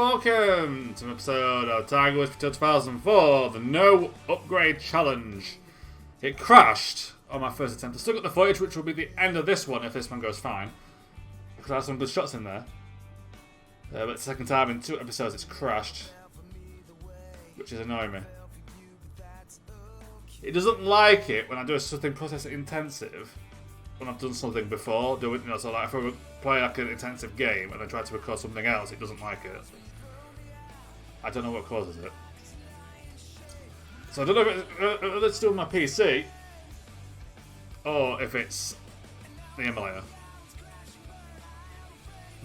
welcome to an episode of Tiger Woods 2004, the No Upgrade Challenge. It crashed on my first attempt. I still got the footage, which will be the end of this one if this one goes fine, because I have some good shots in there. But the second time in 2 episodes it's crashed, which is annoying me. It doesn't like it when I do something processor intensive. When I've done something before, so like if I play like an intensive game and then try to record something else, it doesn't like it. I don't know what causes it. So I don't know if it's still on my PC or if it's the emulator.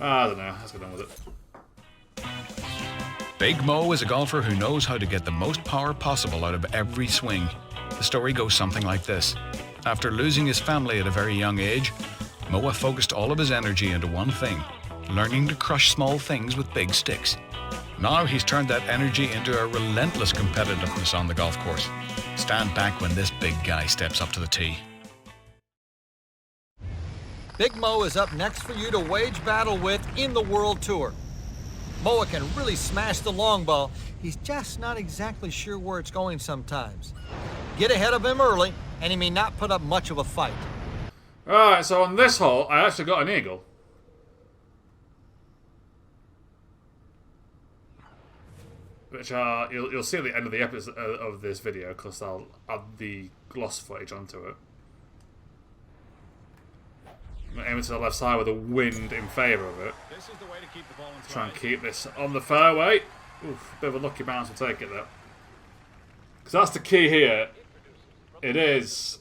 I don't know. Let's get on with it. Big Mo is a golfer who knows how to get the most power possible out of every swing. The story goes something like this. After losing his family at a very young age, Moa focused all of his energy into one thing, learning to crush small things with big sticks. Now he's turned that energy into a relentless competitiveness on the golf course. Stand back when this big guy steps up to the tee. Big Mo is up next for you to wage battle with in the World Tour. Moa can really smash the long ball. He's just not exactly sure where it's going sometimes. Get ahead of him early, and he may not put up much of a fight. Alright, so on this hole, I actually got an eagle. Which you'll see at the end of the episode of this video, because I'll add the gloss footage onto it. I'm aiming to the left side with the wind in favour of it. This is the way to keep the ball in play. Try and keep this on the fairway. Oof, bit of a lucky bounce will take it there. Because that's the key here. It is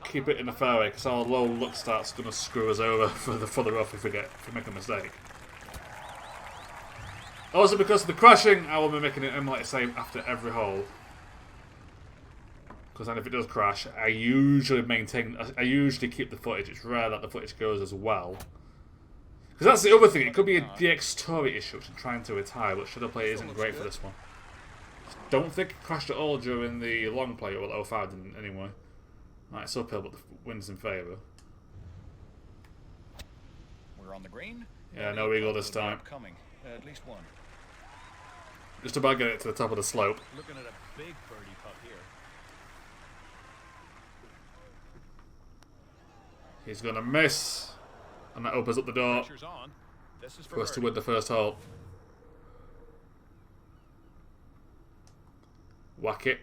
keep it in the fairway, because our low luck start's going to screw us over for the rough if we make a mistake. Also, because of the crashing, I will be making it emulate save after every hole. Because then if it does crash, I usually keep the footage. It's rare that the footage goes as well. Because that's the other thing. It could be a DX story issue, which I'm trying to retire, but Shadow Play isn't great for this one. Don't think it crashed at all during the long play, or 05 didn't anyway. Right, it's uphill, but the wind's in favour. We're on the green. Yeah, no eagle this time. Coming. At least one. Just about get it to the top of the slope. Looking at a big birdie putt here. He's going to miss. And that opens up the door Pressure's on. This is for us to win the first hole. Whack it.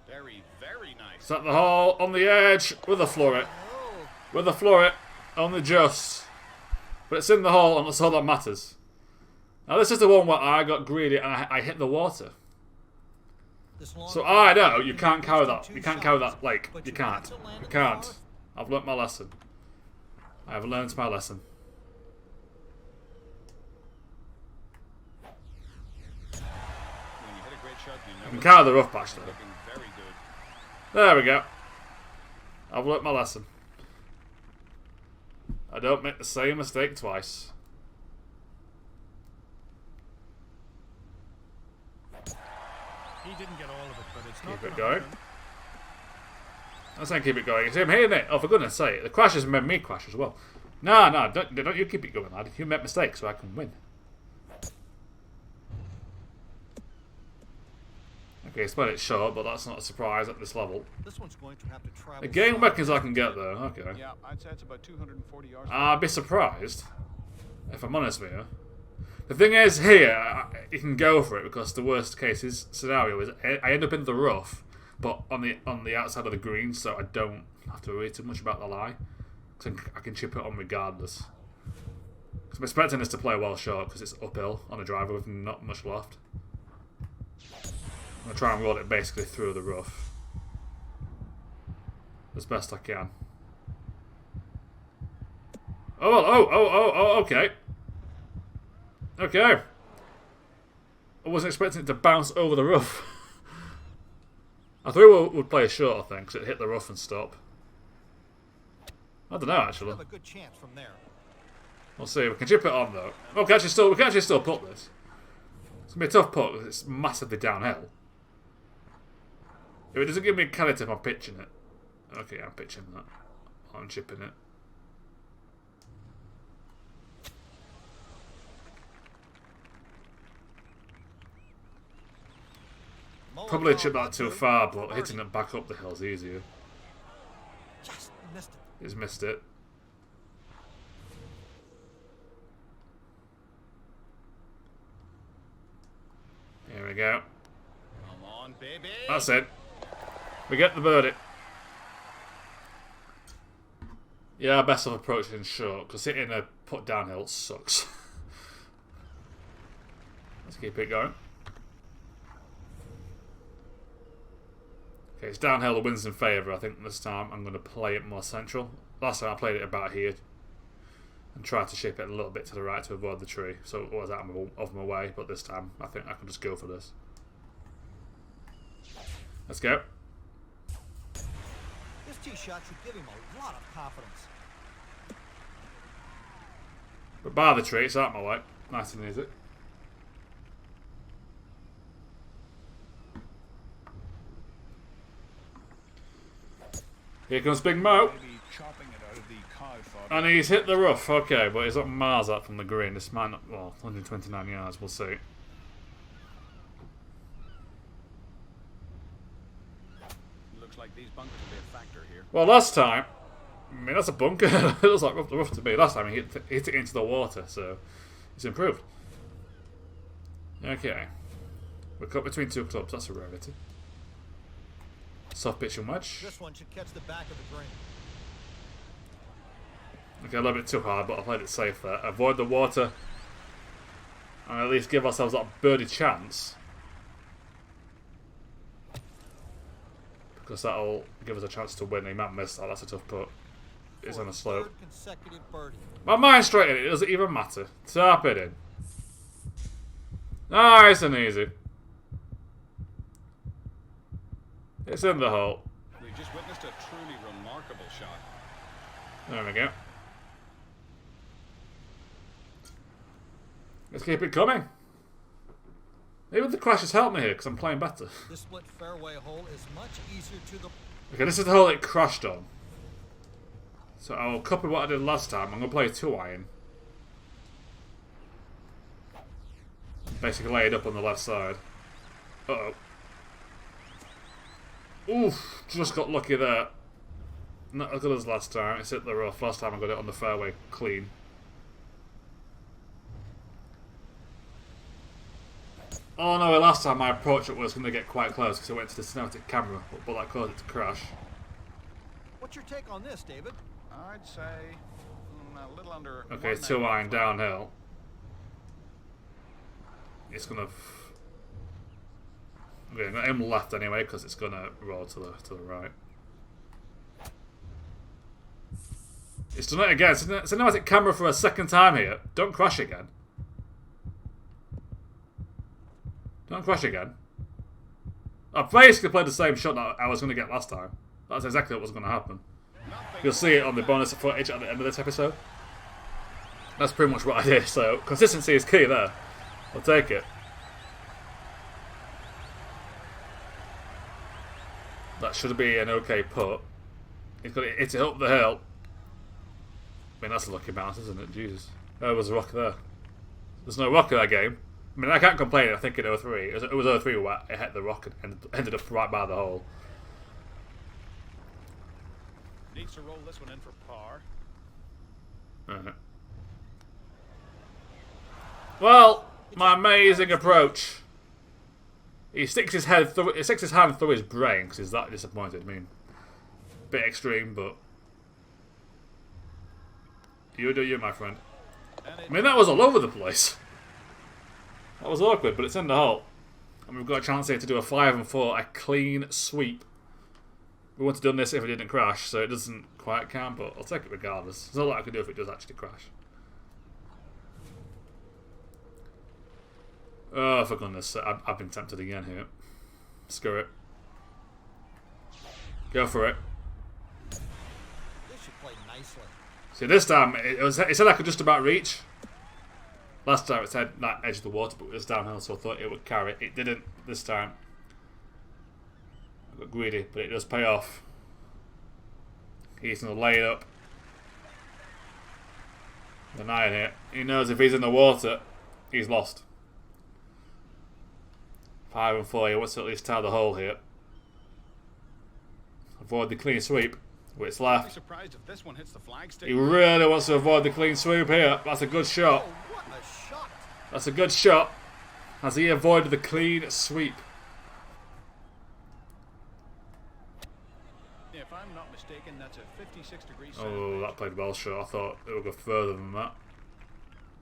Very, very nice. Set the hole on the edge with a flurry. With a flurry. Only just. But it's in the hole, and that's all that matters. Now this is the one where I got greedy and I hit the water. So I know you can't carry that. You can't carry that lake. You can't. You can't. I've learnt my lesson. I have learnt my lesson. When you hit a great shot, you know I can carry the rough patch though. looking very good. There we go. I've learnt my lesson. I don't make the same mistake twice. He didn't get all of it, but it's Keep it going. I'm saying keep it going. It's him hitting it. Oh, for goodness sake. The crash has made me crash as well. No, don't you keep it going, lad. You make mistakes so I can win. Okay, it's played it short, but that's not a surprise at this level. This one's going to have to travel. The game reckons I can get there. Okay. Yeah, I'd say it's about 240 yards. I'd be surprised, if I'm honest with you. The thing is, here, you can go for it, because the worst case scenario is I end up in the rough, but on the outside of the green, so I don't have to worry too much about the lie. So I can chip it on regardless. So I'm expecting this to play well short, because it's uphill on a driver with not much loft. I'm going to try and roll it basically through the rough as best I can. Oh, okay. Okay. I wasn't expecting it to bounce over the rough. I thought it would play a short, I think, because it hit the rough and stop. I don't know, actually. Have a good chance from there. We'll see. We can chip it on, though. We can actually still put this. It's going to be a tough putt, because it's massively downhill. If it doesn't give me a credit if I'm pitching it. Okay, I'm pitching that. I'm chipping it. Moa Probably draw chipped that about too two. far, but Birdie. hitting it back up the hill's easier. Just missed it. He's missed it. Here we go. Come on, baby. That's it. We get the birdie. Yeah, best of approaching short, because hitting a put downhill sucks. Let's keep it going. Okay, it's downhill, the wind's in favour. I think this time I'm going to play it more central. Last time I played it about here and tried to shape it a little bit to the right to avoid the tree, so it was out of my way, but this time I think I can just go for this. Let's go. This tee shot should give him a lot of confidence. But by the tree, it's out my way. Nice and easy. Here comes Big Mo. Maybe chopping it out of the cow fodder. And he's hit the rough, okay, but he's up miles out from the green. This might not, well, 129 yards, we'll see. Looks like these bunkers will be a factor here. Well, last time, I mean, that's a bunker. It looks like rough to me. Last time he hit it into the water, so he's improved. Okay. We're caught between two clubs, that's a rarity. Soft pitch and wedge. This one should catch the back of the green. Okay, a little bit too hard, but I played it safe there. Avoid the water. And at least give ourselves that birdie chance. Because that'll give us a chance to win. He might miss that, that's a tough putt. It's on a slope. Third consecutive birdie. My mind's straight in it, it doesn't even matter. Tap it in. Nice and easy. It's in the hole. We've just witnessed a truly remarkable shot. There we go. Let's keep it coming. Maybe the crash has helped me here because I'm playing better. This split fairway hole is much easier to the... Okay, this is the hole it crashed on. So I'll copy what I did last time. I'm going to play a 2-iron. Basically lay it up on the left side. Uh-oh. Oof, just got lucky there. Not as good as last time. It's hit the rough. Last time I got it on the fairway clean. Oh no, last time my approach it was going to get quite close because I went to the cinematic camera, but that caused it to crash. What's your take on this, David? I'd say a little under. Okay, it's 2-iron downhill. It's going to... Okay, I'm going to aim left anyway because it's going to roll to the right. It's done it again. Cinematic camera for a second time here. Don't crash again. Don't crash again. I basically played the same shot that I was going to get last time. That's exactly what was going to happen. You'll see it on the bonus footage at the end of this episode. That's pretty much what I did. So consistency is key there. I'll take it. That should be an okay putt. He's got to hit it up the hill. I mean, that's a lucky bounce, isn't it? Jesus. There was a rock there. There's no rock in that game. I mean, I can't complain. I think in 03. It was 03 where it hit the rock and ended up right by the hole. Needs to roll this one in for par. Alright. Well, my amazing approach. He sticks his hand through his brain because he's that disappointed. I mean, bit extreme, but you do you, my friend. I mean, that was all over the place. That was awkward, but it's in the hole. And we've got a chance here to do a 5 and 4, a clean sweep. We would have done this if it didn't crash, so it doesn't quite count, but I'll take it regardless. There's a lot I can do if it does actually crash. Oh, for goodness sake, I've been tempted again here. Screw it. Go for it. This should play nicely. See, this time, it said I could just about reach. Last time it said that edge of the water, but it was downhill, so I thought it would carry. It didn't this time. I got greedy, but it does pay off. He's going to lay it up. The iron here. He knows if he's in the water, he's lost. 5 and 4. He wants to at least tie the hole here. Avoid the clean sweep. With its I'll be left. surprised if this one hits the flagstick. He really wants to avoid the clean sweep here. That's a good shot. Oh, what a shot. That's a good shot. As he avoided the clean sweep. If I'm not mistaken, that's a 56-degree Oh, that played well short. I thought it would go further than that.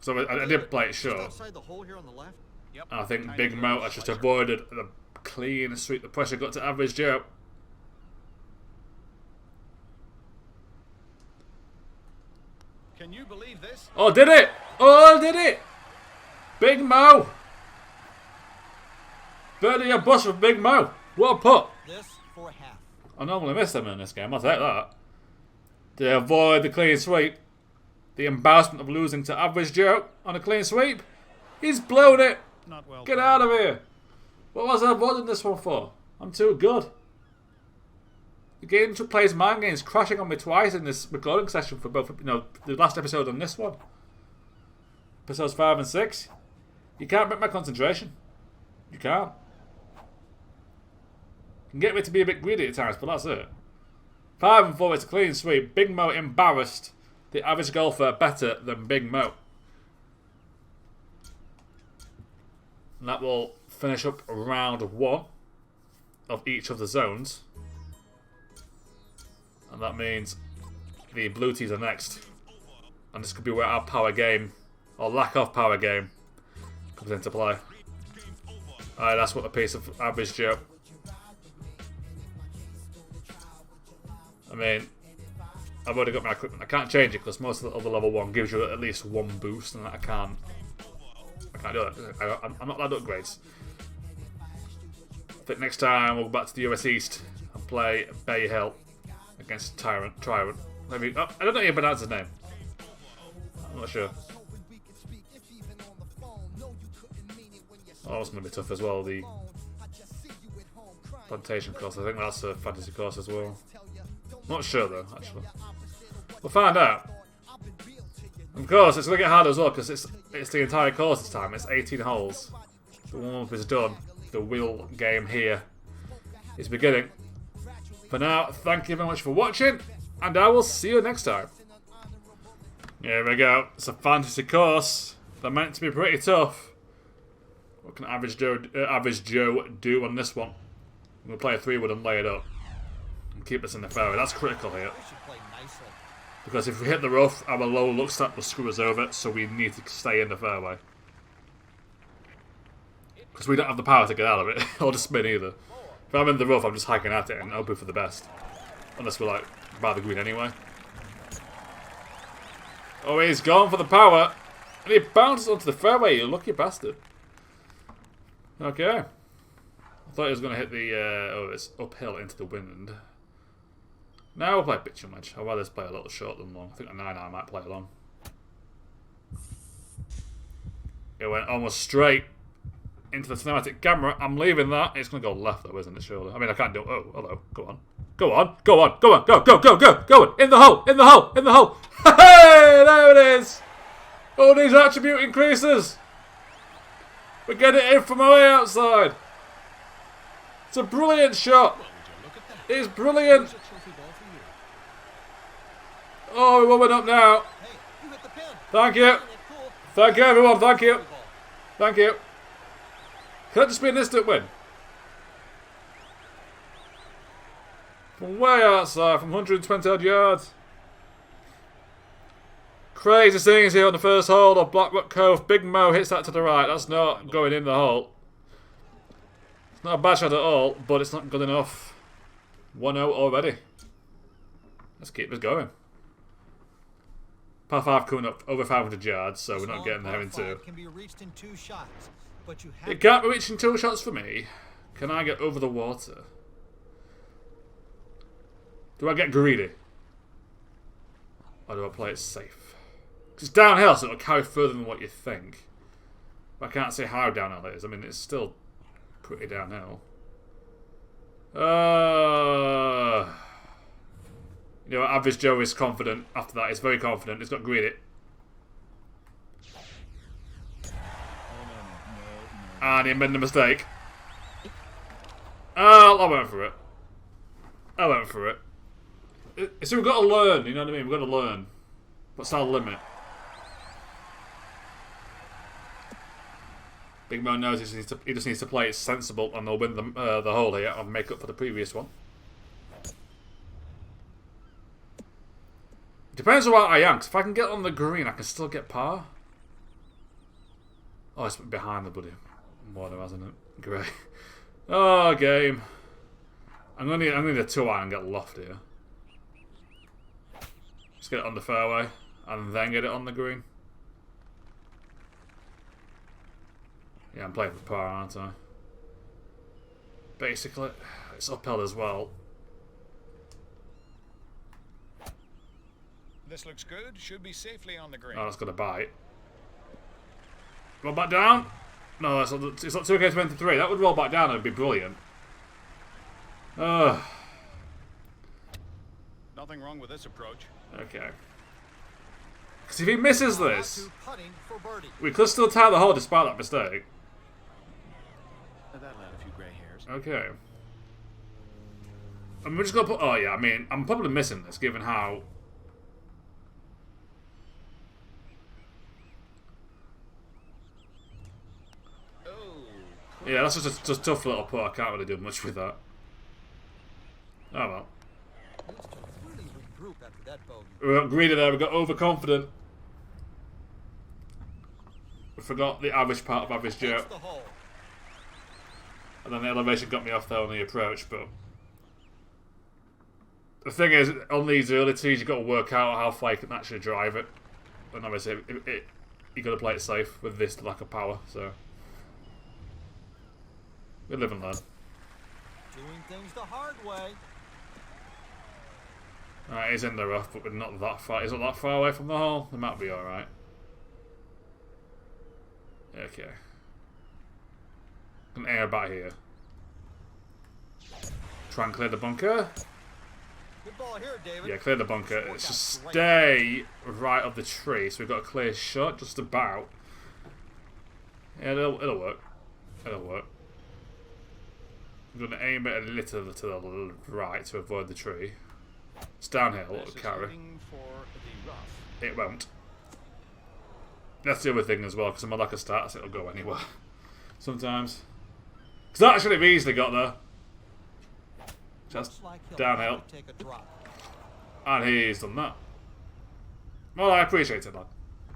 So I did play it Just short. outside the hole here on the left. Yep. And I think Tiny Big Mo little has just slicer. avoided the clean sweep. The pressure got to Average Joe. Can you believe this? Oh, did it? Oh, did it? Big Mo. Birdie a bust for Big Mo. What a putt. This for a half. I normally miss them in this game. I'll take that. To avoid the clean sweep. The embarrassment of losing to Average Joe on a clean sweep. He's blown it. Not well. Get out of here. What was I avoiding this one for? I'm too good. The game plays mind games, crashing on me twice in this recording session for both, the last episode and this one. Episodes 5 and 6. You can't break my concentration. You can't. You can get me to be a bit greedy at times, but that's it. 5 and 4 is a clean sweep. Big Mo embarrassed the average golfer better than Big Mo. And that will finish up round 1 of each of the zones. And that means the blue tees are next. And this could be where our power game, or lack of power game, comes into play. Alright, that's what a piece of Average Joe. I mean, I've already got my equipment. I can't change it because most of the other level 1 gives you at least 1 boost, and I can't do it. I'm not allowed to upgrades. I think next time we'll go back to the US East and play Bay Hill against Tyrant. Maybe, I don't know even pronounce his name. I'm not sure. Oh, that's going to be tough as well. The Plantation course. I think that's a fantasy course as well. Not sure though, actually. We'll find out. Of course, it's going to get harder as well because it's the entire course this time. It's 18 holes. The warm-up is done. The real game here is beginning. For now, thank you very much for watching, and I will see you next time. Here we go. It's a fantasy course. They're meant to be pretty tough. What can Average Joe do on this one? I'm going to play a 3-wood and lay it up. And keep us in the fairway. That's critical here. They should play nicely. Because if we hit the rough, our low look stat will screw us over, so we need to stay in the fairway. Because we don't have the power to get out of it, or to spin either. If I'm in the rough, I'm just hiking at it and hoping for the best. Unless we're like, by the green anyway. Oh, he's gone for the power. And he bounces onto the fairway, you lucky bastard. Okay. I thought he was going to hit the, it's uphill into the wind. Now we'll play pitching wedge. I'd rather just play a little short than long. I think a 9-iron might play along. It went almost straight into the cinematic camera. I'm leaving that. It's going to go left though, isn't it, surely? I mean, I can't do it. Oh, hello. Go on. Go on. Go on. Go on. Go, go, go, go. Go on. In the hole. In the hole. In the hole. Hey, there it is. All these attribute increases. We get it in from way outside. It's a brilliant shot. It's brilliant. Oh, we're warming up now. Hey, you hit the pin. Thank you. Thank you, everyone. Thank you. Thank you. Can that just be an instant win? From way outside, from 120 odd yards. Crazy things here on the first hole of Blackrock Cove. Big Mo hits that to the right. That's not going in the hole. It's not a bad shot at all, but it's not good enough. 1-0 already. Let's keep this going. Par 5 coming up over 500 yards, so we're not getting there in 2. Can be reached in 2 shots, but you have It can't be reaching 2 shots for me. Can I get over the water? Do I get greedy? Or do I play it safe? 'Cause it's downhill, so it'll carry further than what you think. But I can't say how downhill it is. I mean, it's still pretty downhill. You know, Average Joe is confident. After that, he's very confident. He's got greedy. And he made the mistake. Oh, I went for it. I went for it. So we've got to learn, you know what I mean? We've got to learn. What's our limit? Big Mo knows he just needs to play it sensible, and they'll win the hole here and make up for the previous one. Depends on what I am, because if I can get on the green, I can still get par. Oh, it's behind the bloody water, hasn't it? Great. Oh, game. I'm gonna need a 2-iron and get loft here. Just get it on the fairway, and then get it on the green. Yeah, I'm playing for par, aren't I? Basically, it's uphill as well. This looks good. Should be safely on the green. Oh, that's got a bite. Roll back down. No, it's not 2 against 23. That would roll back down. It would be brilliant. Ugh. Nothing wrong with this approach. Okay. Because if he misses this, Putting for birdie. we could still tie the hole despite that mistake. That'll add a few grey hairs. Okay. I'm just gonna put. Oh yeah, I mean, I'm probably missing this given how. Yeah, that's just a tough little putt. I can't really do much with that. Oh well. Needs to really regroup after that bogey. We got greedy there. We got overconfident. We forgot the average part of average Joe. Hits the hole. And then the elevation got me off there on the approach, but the thing is, on these early tees, you've got to work out how far you can actually drive it. And obviously, you've got to play it safe with this lack of power, so we live and learn. Doing things the hard way. Alright, he's in the rough, but we're not that far. He's not that far away from the hole. They might be alright. Okay. Can air back here. Try and clear the bunker. Good ball here, David. Yeah, clear the bunker. It's just stay right of the tree, so we've got a clear shot, just about. Yeah, it'll work. It'll work. I'm going to aim it a little to the right to avoid the tree. It's downhill, it'll carry. It won't. That's the other thing as well, because I'm a lack of stats, it'll go anywhere. Sometimes. Because that should have easily got there. Just downhill. Take a drop. And he's done that. Well, I appreciate it, man.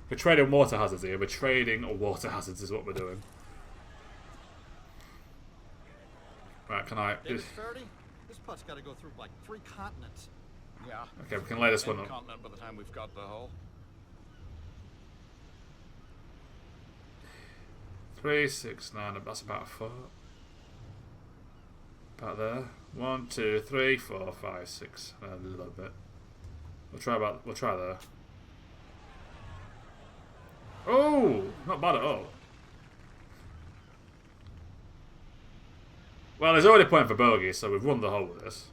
We're trading water hazards here. We're trading water hazards is what we're doing. Right, can I... David Faraday, this putt's got to go through like 3 continents. Yeah. Okay, we can lay this one up. Continent by the time we've got the hole. 3, 6, 9. That's about a foot. About there. 1, 2, 3, 4, 5, 6. A little bit. We'll try there. Oh, not bad at all. Well, he's already playing for bogey, so we've won the hole with this.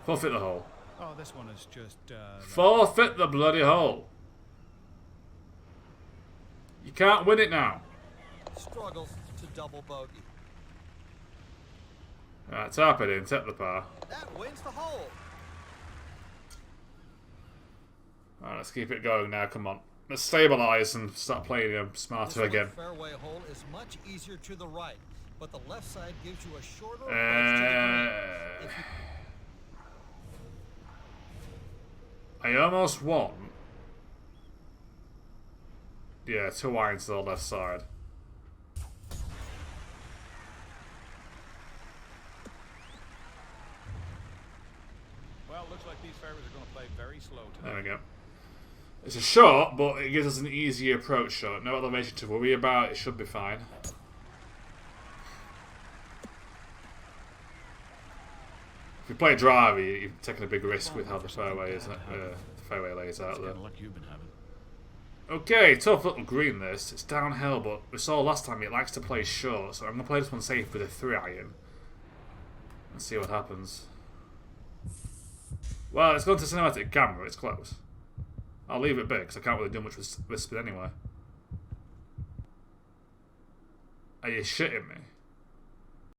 Forfeit the hole. Oh, this one is just... Forfeit the bloody hole. You can't win it now. Struggles to double bogey. Right, tap it in, tap the par. That wins the hole. Alright, let's keep it going now, come on. Let's stabilise and start playing smarter This again. fairway hole is much easier to the right, but the left side gives you a shorter approach to the green. If you I almost won. Yeah, 2 irons to the left side. Well, looks like these fairways are going to play very slow today. There we go. It's a shot, but it gives us an easy approach shot. No elevation to worry about. It should be fine. If you play driver, you're taking a big risk with how the fairway is. The fairway lays out there. Luck you've been having. Okay, tough little green this. It's downhill, but we saw last time it likes to play short, so I'm going to play this one safe with a 3-iron. And see what happens. Well, it's gone to cinematic camera, it's close. I'll leave it big, because I can't really do much with spin anyway. Are you shitting me?